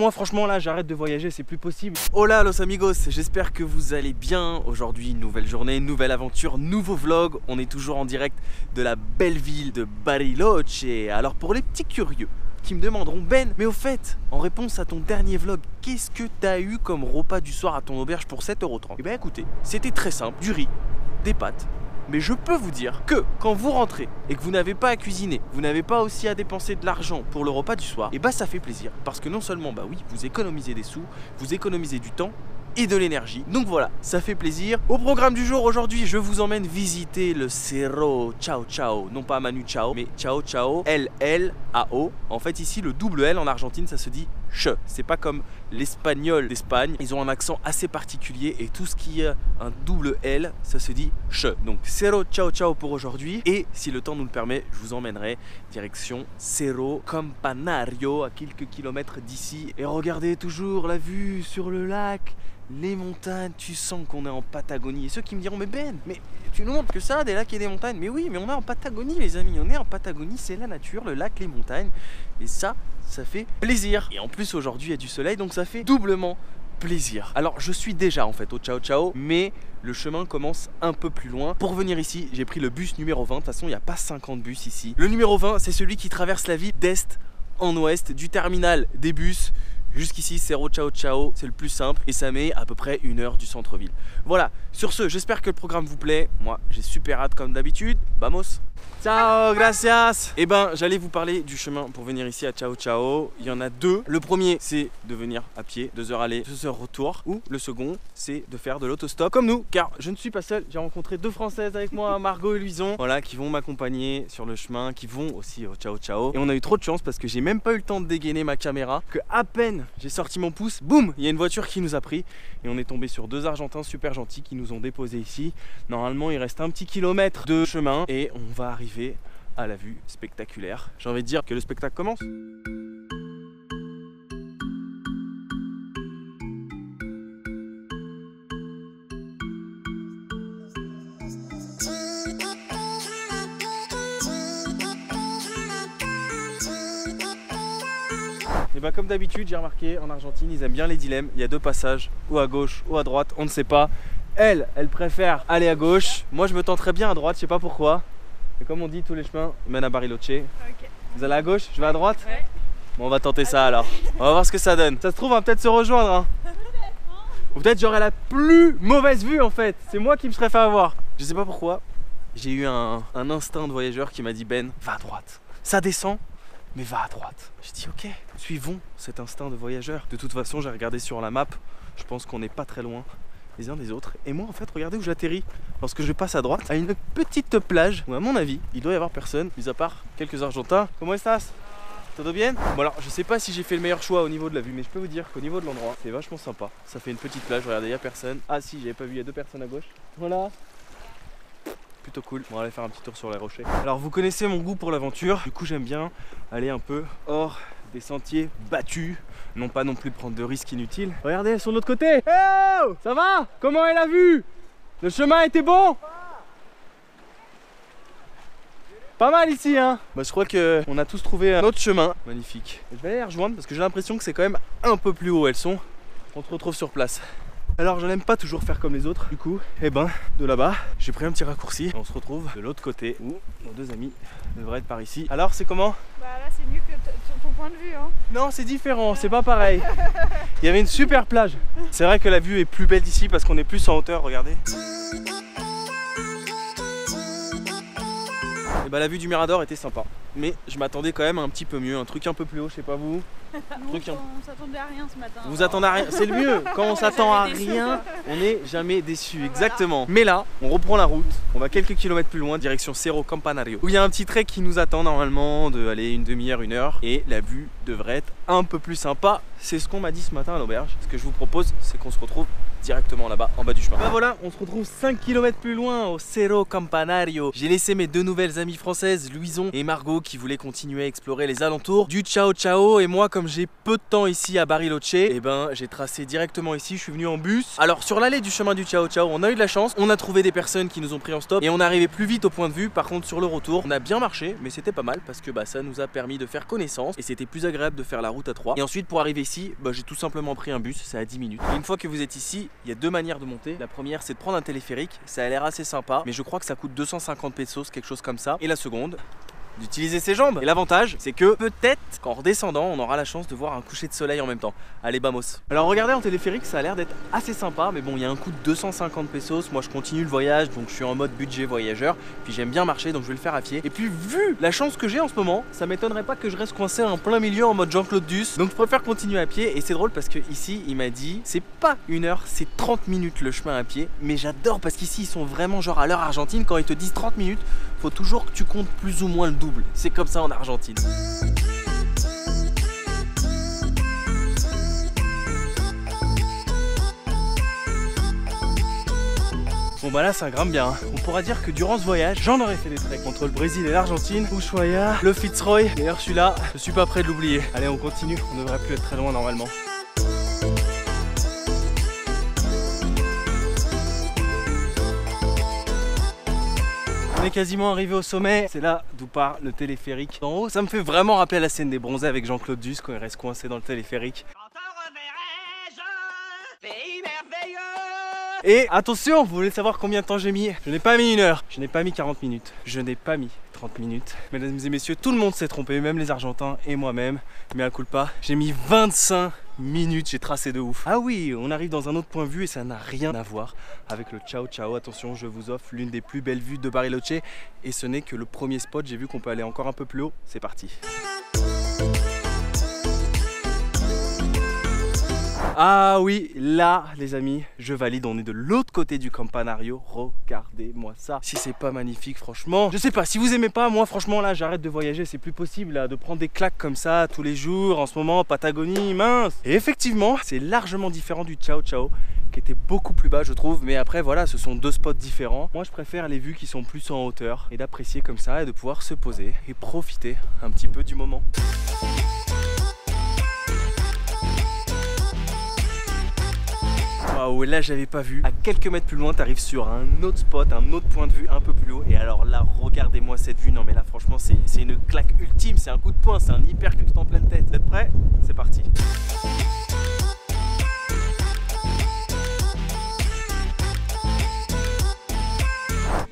Moi franchement là j'arrête de voyager, c'est plus possible. Hola los amigos, j'espère que vous allez bien. Aujourd'hui nouvelle journée, nouvelle aventure, nouveau vlog. On est toujours en direct de la belle ville de Bariloche. Alors pour les petits curieux qui me demanderont, Ben, mais au fait, en réponse à ton dernier vlog, qu'est-ce que t'as eu comme repas du soir à ton auberge pour 7,30 €? Eh bien écoutez, c'était très simple, du riz, des pâtes. Mais je peux vous dire que quand vous rentrez et que vous n'avez pas à cuisiner, vous n'avez pas aussi à dépenser de l'argent pour le repas du soir, et bah ça fait plaisir. Parce que non seulement, bah oui, vous économisez des sous, vous économisez du temps et de l'énergie. Donc voilà, ça fait plaisir. Au programme du jour aujourd'hui, je vous emmène visiter le Cerro Chao Chao. Non pas Manu Chao, mais Chao Chao, L-L-A-O. En fait ici, le double L en Argentine, ça se dit che. C'est pas comme l'espagnol d'Espagne. Ils ont un accent assez particulier et tout ce qui a un double L, ça se dit che. Donc Cerro Chao Chao pour aujourd'hui. Et si le temps nous le permet, je vous emmènerai direction Cerro Campanario à quelques kilomètres d'ici. Et regardez toujours la vue sur le lac. Les montagnes, tu sens qu'on est en Patagonie. Et ceux qui me diront, mais Ben, mais tu nous montres que ça, des lacs et des montagnes. Mais oui, mais on est en Patagonie les amis, on est en Patagonie, c'est la nature, le lac, les montagnes. Et ça fait plaisir. Et en plus aujourd'hui il y a du soleil, donc ça fait doublement plaisir. Alors je suis déjà en fait au Chao Chao, mais le chemin commence un peu plus loin. Pour venir ici, j'ai pris le bus numéro 20. De toute façon, il n'y a pas 50 bus ici. Le numéro 20, c'est celui qui traverse la ville d'est en ouest, du terminal des bus jusqu'ici, Cerro Chao Chao, c'est le plus simple et ça met à peu près 1 heure du centre-ville. Voilà, sur ce, j'espère que le programme vous plaît. Moi, j'ai super hâte comme d'habitude. Vamos! Ciao, gracias! Eh ben, j'allais vous parler du chemin pour venir ici à Chao Chao. Il y en a deux. Le premier, c'est de venir à pied, 2 heures aller, 2 heures retour. Ou le second, c'est de faire de l'autostop comme nous, car je ne suis pas seul. J'ai rencontré 2 Françaises avec moi, Margot et Louison, voilà, qui vont m'accompagner sur le chemin, qui vont aussi au Chao Chao. Et on a eu trop de chance parce que j'ai même pas eu le temps de dégainer ma caméra, que à peine j'ai sorti mon pouce, boum, il y a une voiture qui nous a pris et on est tombé sur 2 Argentins super gentils qui nous ont déposés ici. Normalement, il reste un petit kilomètre de chemin et on va arriver à la vue spectaculaire. J'ai envie de dire que le spectacle commence. Et bah comme d'habitude, j'ai remarqué en Argentine, ils aiment bien les dilemmes. Il y a 2 passages, ou à gauche ou à droite, on ne sait pas. Elle préfère aller à gauche. Moi, je me tenterais bien à droite, je sais pas pourquoi. Et comme on dit, tous les chemins mènent à Bariloche. Okay. Vous allez à gauche, je vais à droite. Ouais. Bon, on va tenter ça alors. On va voir ce que ça donne. Ça se trouve, on va peut-être se rejoindre. Hein. Ou peut-être j'aurai la plus mauvaise vue en fait. C'est moi qui me serais fait avoir. Je sais pas pourquoi. J'ai eu un instinct de voyageur qui m'a dit, Ben, va à droite. Ça descend, mais va à droite. J'ai dit ok, suivons cet instinct de voyageur. De toute façon, j'ai regardé sur la map. Je pense qu'on n'est pas très loin les uns des autres. Et moi en fait, regardez où j'atterris. Lorsque je passe à droite, à une petite plage où à mon avis, il doit y avoir personne, mis à part quelques Argentins. Comment estás? Todo bien? Bon alors, je sais pas si j'ai fait le meilleur choix au niveau de la vue, mais je peux vous dire qu'au niveau de l'endroit, c'est vachement sympa. Ça fait une petite plage, regardez, il n'y a personne. Ah si, j'avais pas vu, il y a 2 personnes à gauche. Voilà. Plutôt cool. On va aller faire un petit tour sur les rochers. Alors vous connaissez mon goût pour l'aventure. Du coup j'aime bien aller un peu hors des sentiers battus. Non pas non plus prendre de risques inutiles. Regardez, elles sont de l'autre côté. Hey oh, ça va? Comment est la vue? Le chemin était bon? Pas mal ici hein. Bah, je crois qu'on a tous trouvé un autre chemin. Magnifique. Je vais aller les rejoindre parce que j'ai l'impression que c'est quand même un peu plus haut elles sont. On se retrouve sur place. Alors je n'aime pas toujours faire comme les autres. Du coup, eh ben, de là-bas, j'ai pris un petit raccourci. On se retrouve de l'autre côté où nos 2 amis devraient être par ici. Alors c'est comment? Bah là c'est mieux que ton point de vue hein. Non c'est différent, c'est pas pareil. Il y avait une super plage. C'est vrai que la vue est plus belle d'ici parce qu'on est plus en hauteur, regardez. Et bah la vue du Mirador était sympa. Mais je m'attendais quand même à un petit peu mieux, un truc un peu plus haut, je sais pas vous. On s'attendait à rien ce matin. Vous attendez à rien, c'est le mieux. Quand on s'attend à rien, on n'est jamais déçu, exactement. Mais là, on reprend la route, on va quelques kilomètres plus loin, direction Cerro Campanario, où il y a un petit trek qui nous attend normalement de aller une demi-heure, 1 heure. Et la vue devrait être un peu plus sympa. C'est ce qu'on m'a dit ce matin à l'auberge. Ce que je vous propose, c'est qu'on se retrouve directement là-bas en bas du chemin. Bah voilà, on se retrouve 5 km plus loin au Cerro Campanario. J'ai laissé mes deux nouvelles amies françaises, Louison et Margot, qui voulaient continuer à explorer les alentours du Chao Chao. Et moi, comme j'ai peu de temps ici à Bariloche, et ben j'ai tracé directement ici, je suis venu en bus. Alors sur l'allée du chemin du Chao Chao, on a eu de la chance, on a trouvé des personnes qui nous ont pris en stop et on est arrivé plus vite au point de vue. Par contre sur le retour, on a bien marché, mais c'était pas mal parce que bah, ça nous a permis de faire connaissance et c'était plus agréable de faire la route à 3. Et ensuite pour arriver ici, bah, j'ai tout simplement pris un bus, c'est à 10 minutes. Et une fois que vous êtes ici, il y a deux manières de monter. La première, c'est de prendre un téléphérique, ça a l'air assez sympa, mais je crois que ça coûte 250 pesos, quelque chose comme ça. Et la seconde, d'utiliser ses jambes. Et l'avantage, c'est que peut-être qu'en redescendant, on aura la chance de voir un coucher de soleil en même temps. Allez, vamos. Alors regardez, en téléphérique, ça a l'air d'être assez sympa, mais bon, il y a un coût de 250 pesos. Moi, je continue le voyage, donc je suis en mode budget voyageur. Puis j'aime bien marcher, donc je vais le faire à pied. Et puis vu la chance que j'ai en ce moment, ça m'étonnerait pas que je reste coincé en plein milieu en mode Jean-Claude Duss. Donc je préfère continuer à pied. Et c'est drôle parce que ici, il m'a dit, c'est pas 1 heure, c'est 30 minutes le chemin à pied. Mais j'adore parce qu'ici, ils sont vraiment genre à l'heure argentine. Quand ils te disent 30 minutes, faut toujours que tu comptes plus ou moins le double. C'est comme ça en Argentine. Bon bah là ça grimpe bien, hein. On pourra dire que durant ce voyage, j'en aurais fait des treks entre le Brésil et l'Argentine, Ushuaia, le Fitzroy. D'ailleurs celui-là, je suis pas prêt de l'oublier. Allez, on continue, on devrait plus être très loin normalement. On est quasiment arrivé au sommet, c'est là d'où part le téléphérique. En haut, ça me fait vraiment rappeler la scène des bronzés avec Jean-Claude Duss quand il reste coincé dans le téléphérique. Et attention, vous voulez savoir combien de temps j'ai mis? Je n'ai pas mis 1 heure, je n'ai pas mis 40 minutes, je n'ai pas mis 30 minutes. Mesdames et messieurs, tout le monde s'est trompé, même les Argentins et moi-même. Mais à culpa, j'ai mis 25 minutes, j'ai tracé de ouf. Ah oui, on arrive dans un autre point de vue et ça n'a rien à voir avec le Chao Chao. Attention, je vous offre l'une des plus belles vues de Bariloche. Et ce n'est que le premier spot, j'ai vu qu'on peut aller encore un peu plus haut. C'est parti. Ah oui, là les amis, je valide, on est de l'autre côté du Campanario. Regardez-moi ça. Si c'est pas magnifique, franchement, je sais pas, si vous aimez pas, moi franchement là j'arrête de voyager, c'est plus possible là, de prendre des claques comme ça tous les jours. En ce moment, Patagonie, mince. Et effectivement, c'est largement différent du Chao Chao, qui était beaucoup plus bas je trouve. Mais après voilà, ce sont deux spots différents. Moi je préfère les vues qui sont plus en hauteur et d'apprécier comme ça et de pouvoir se poser et profiter un petit peu du moment. Waouh, là j'avais pas vu. À quelques mètres plus loin, t'arrives sur un autre spot, un autre point de vue un peu plus haut. Et alors là, regardez-moi cette vue. Non mais là franchement, c'est une claque ultime, c'est un coup de poing, c'est un hypercute en pleine tête. Vous êtes prêts? C'est parti.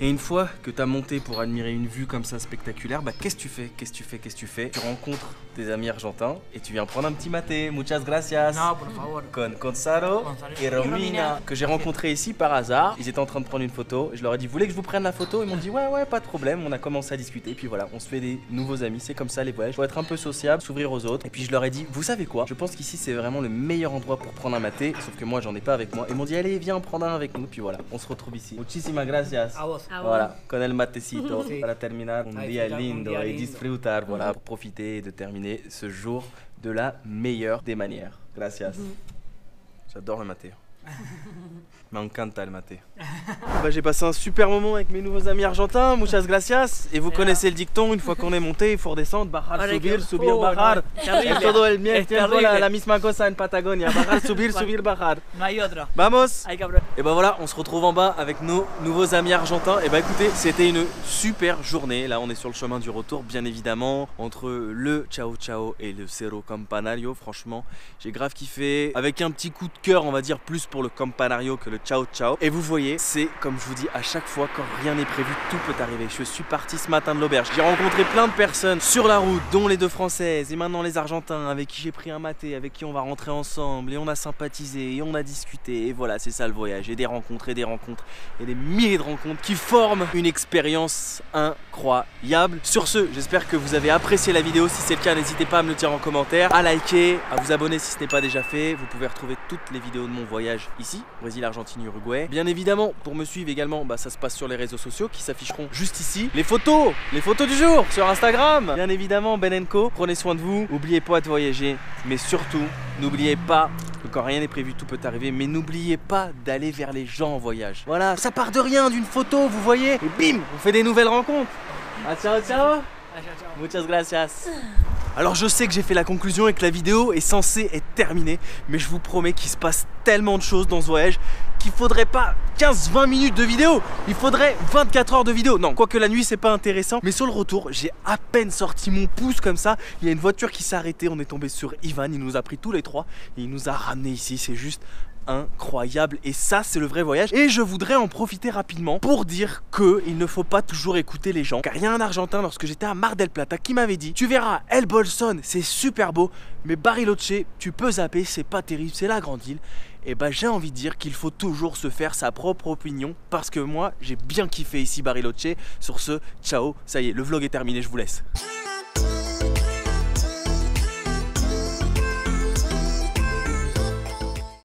Et une fois que tu as monté pour admirer une vue comme ça spectaculaire, bah qu'est-ce que tu fais? Tu rencontres tes amis argentins et tu viens prendre un petit maté. Muchas gracias. No, por favor. Con Gonzalo et Romina, que j'ai rencontré ici par hasard. Ils étaient en train de prendre une photo. Je leur ai dit, vous voulez que je vous prenne la photo? Ils m'ont dit, ouais, pas de problème. On a commencé à discuter. Et puis voilà, on se fait des nouveaux amis. C'est comme ça les voyages. Faut être un peu sociable, s'ouvrir aux autres. Et puis je leur ai dit, vous savez quoi? Je pense qu'ici c'est vraiment le meilleur endroit pour prendre un maté. Sauf que moi j'en ai pas avec moi. Ils m'ont dit, allez, viens en prendre un avec nous. Puis voilà, on se retrouve ici. Muchísimas gracias. A vos. Voilà, con el matecito Sí. para terminar un día lindo et disfrutar, voilà, pour profiter et de terminer ce jour de la meilleure des manières. Gracias. J'adore le maté. Me encanta el maté. Bah, j'ai passé un super moment avec mes nouveaux amis argentins, muchas gracias. Et vous connaissez le dicton, une fois qu'on est monté, il faut redescendre, bajar, subir, bajar. Es todo el tiempo la misma cosa en Patagonia, bajar, subir, bajar. No hay otro. Vamos. Hay que aprender. Et bah voilà, on se retrouve en bas avec nos nouveaux amis argentins. Et bah écoutez, c'était une super journée. Là on est sur le chemin du retour, bien évidemment, entre le Chao Chao et le Cerro Campanario. Franchement, j'ai grave kiffé, avec un petit coup de cœur, on va dire, plus pour le Campanario que le Chao Chao. Et vous voyez, c'est comme je vous dis à chaque fois, quand rien n'est prévu, tout peut arriver. Je suis parti ce matin de l'auberge, j'ai rencontré plein de personnes sur la route, dont les deux françaises et maintenant les argentins, avec qui j'ai pris un maté, avec qui on va rentrer ensemble, et on a sympathisé et on a discuté. Et voilà, c'est ça le voyage, et des rencontres et des rencontres et des milliers de rencontres qui forment une expérience incroyable. Sur ce, j'espère que vous avez apprécié la vidéo. Si c'est le cas, n'hésitez pas à me le dire en commentaire, à liker, à vous abonner si ce n'est pas déjà fait. Vous pouvez retrouver toutes les vidéos de mon voyage ici, Brésil, Argentine, Uruguay. Bien évidemment, pour me suivre également, bah, ça se passe sur les réseaux sociaux qui s'afficheront juste ici. Les photos du jour sur Instagram. Bien évidemment, Ben & Co. Prenez soin de vous, n'oubliez pas de voyager, mais surtout, n'oubliez pas Donc quand rien n'est prévu, tout peut arriver, mais n'oubliez pas d'aller vers les gens en voyage. Voilà, ça part de rien, d'une photo, vous voyez, et bim, on fait des nouvelles rencontres. Ah, ciao, ciao. Muchas gracias. Alors je sais que j'ai fait la conclusion et que la vidéo est censée être terminée, mais je vous promets qu'il se passe tellement de choses dans ce voyage qu'il faudrait pas 15-20 minutes de vidéo, il faudrait 24 heures de vidéo. Non, quoique la nuit c'est pas intéressant, mais sur le retour j'ai à peine sorti mon pouce comme ça, il y a une voiture qui s'est arrêtée, on est tombé sur Ivan, il nous a pris tous les trois et il nous a ramenés ici, c'est juste incroyable et ça c'est le vrai voyage. Et je voudrais en profiter rapidement pour dire que il ne faut pas toujours écouter les gens, car il y a un Argentin lorsque j'étais à Mar del Plata qui m'avait dit: tu verras El Bolson c'est super beau, mais Bariloche tu peux zapper, c'est pas terrible, c'est la grande île. Et bah j'ai envie de dire qu'il faut toujours se faire sa propre opinion, parce que moi j'ai bien kiffé ici Bariloche. Sur ce, ciao, ça y est, le vlog est terminé, je vous laisse.